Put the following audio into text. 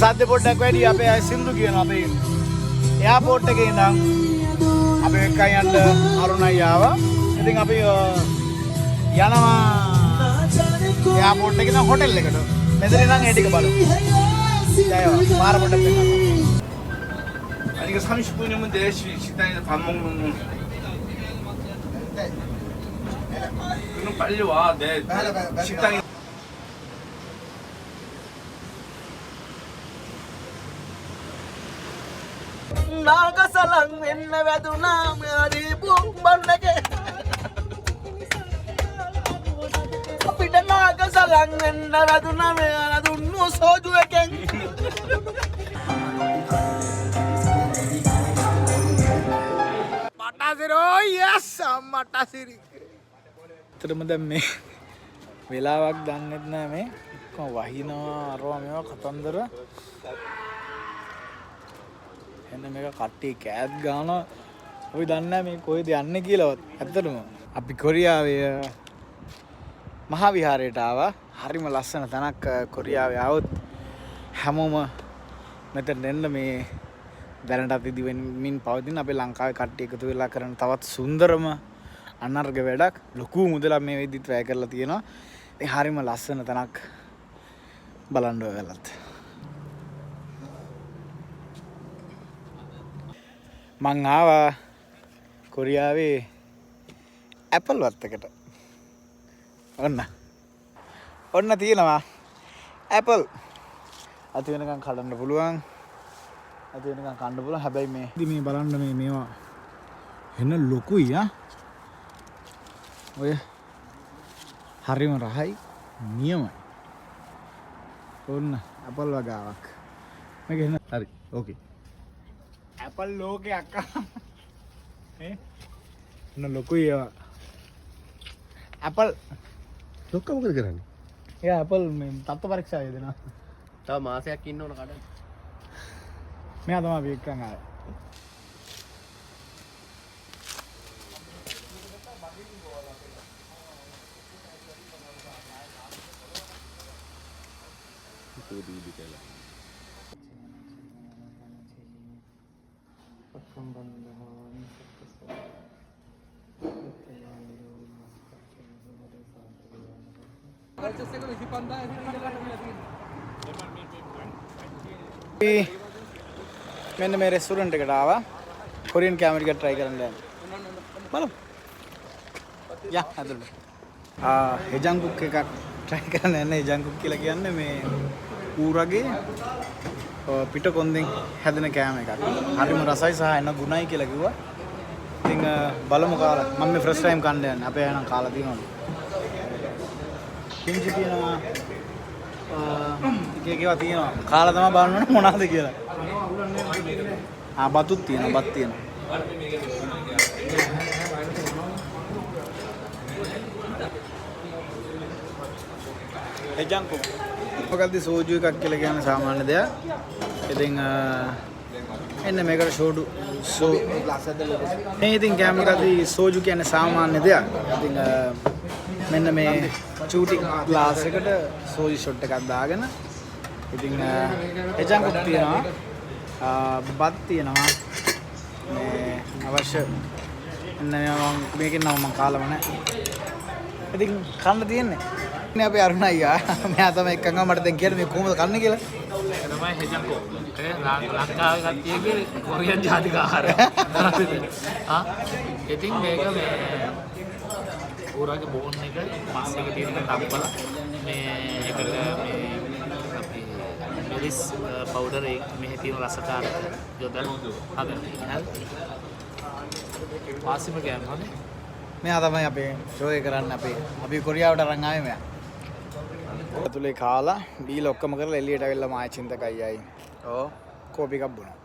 සද්ද පොඩ්ඩක් වැඩි අපේ අය සින්දු කියනවා අපේ එයාපෝට් එකේ ඉඳන් අපේ එක්කන් යන්න අරුණයි ආවා. ඉතින් අපි යනවා එයාපෝට් එකේ ඉඳන් හොටෙල් එකට. මෙතන ඉඳන් ඒ ටික බලමු. ජයවා පාර පොඩ්ඩක් දෙන්න. 아니 이거 30분이면 돼. 식당에서 밥 먹는 그럼 빨리 와. 내 식당에 නාගසලන් වෙන්න වැදුනා මෙරි බුම්බන්නගේ අපිට නාගසලන් වෙන්න වැදුනා මෙර දුන්නු සෝජු එකෙන් මටසිරෝ යස් මටසිරි තරම දැන් මේ වෙලාවක් දන්නෙත් නෑ මේ වහිනවා අරවා මේවා කතන්දර එන්න මේක කට්ටිය කෑත් ගානවා අපි දන්නේ නැහැ මේ කොහෙද යන්නේ කියලාවත් ඇත්තටම අපි කොරියාවේ මහා විහාරයට ආවා හරිම ලස්සන තැනක් කොරියාවේ આવොත් හැමෝම මෙතන එන්න මේ දැනටත් ඉදිවෙමින් පවතින අපේ ලංකාවේ කට්ටිය එකතු වෙලා කරන තවත් සුන්දරම අනර්ග වැඩක් ලොකු මුදලක් මේ වෙද්දිත් වැය කරලා තියෙනවා ඉතින් හරිම ලස්සන තැනක් බලන්න ඔයගලත් මං ආවා කොරියාවේ ඇපල් වත්තකට ඔන්න තියෙනවා ඇපල් අති වෙනකන් කඩන්න පුළුවන් අති වෙනකන් කන්න පුළුවන් හැබැයි මේ බලන්න මේවා එන්න ලොකුයි ඔය හරිම රහයි නියමයි ඔන්න ඇපල් වගාවක් මේක එන්න හරි ඕකේ ඇපල් ලෝකේ අක්කා එන්න ලොකුයි ඒවා ඇපල් ලොක්ක මොකද කරන්නේ? එයා ඇපල් මේ තත්ත්ව පරීක්ෂා දෙනවා. තව මාසයක් ඉන්න ඕන කඩන්න. මෙයා තමයි අපි එක්කන් ආවේ. मैंने मेरे रेस्टोरेंट එකට ආවා කොරියන් කැමරි එක try කරන්න යන්න බලමු යා හදන්න හෙජන්කුක් එකක් try කරන්න යන්න හෙජන්කුක් කියලා කියන්නේ මේ ඌරගේ පිට කොන්දෙන් හැදෙන කෑම එකක් හරිම රසයි සහ එන ගුණයි කියලා කිව්වා ඉතින් බලමු කාලා මම මේ ෆස්ට් ටයිම් කන්න යන්නේ අපේ අයනම් කාලා තියෙනවා කිංචි තියෙනවා එක එකවා තියෙනවා කාලා තමයි බලන්න ඕනේ මොනවද කියලා බතුත් තියෙනවා බත් තියෙනවා හෙජන්කුක් මොකක්ද සෝජු එකක් කියලා කියන්නේ සාමාන්‍ය දෙයක් ඉතින් එන්න මේකට ෂෝඩු මේ ඉතින් කෑම එකදී සෝජු කියන්නේ සාමාන්‍ය දෙයක් ඉතින් මෙන්න මේ චූටි ග්ලාස් එකට සෝජු ෂොට් එකක් දාගෙන ඉතින් හෙජන්කුක් තියෙනවා බත් තියෙනවා මේ අවශ්‍ය එන්න මේකෙන් නම් මම කාලම නැහැ ඉතින් කන්න තියෙන්නේ නේ අපේ අරුණ අයියා මෙයා තමයි එක්කන් මට දැන් කියන්නේ මේ කොහොමද කන්නේ කියලා තමයි හෙජන්කුක් ලංකාවේ කට්ටියගේ කොරියන් ජාතික ආහාරය ඉතින් මේක මේ ඌරගේ බෝන් එක මස් එක තියෙන එක තම්බලා මේ එකට මේ අපි මිරිස් පවුඩර් එක මෙහි තියෙන රසකාරක යොදලා හදන්න වාසිම කෑම හොනේ මෙයා තමයි අපේ ෂෝ එක කරන්න අපි කොරියාවට අරන් ආවේ මෙයා ඇතුලේ කාලා බීල ඔක්කොම කරලා එළියට ඇවිල්ලා මායි චින්තකයි ආයි කෝපි එකක් බොනවා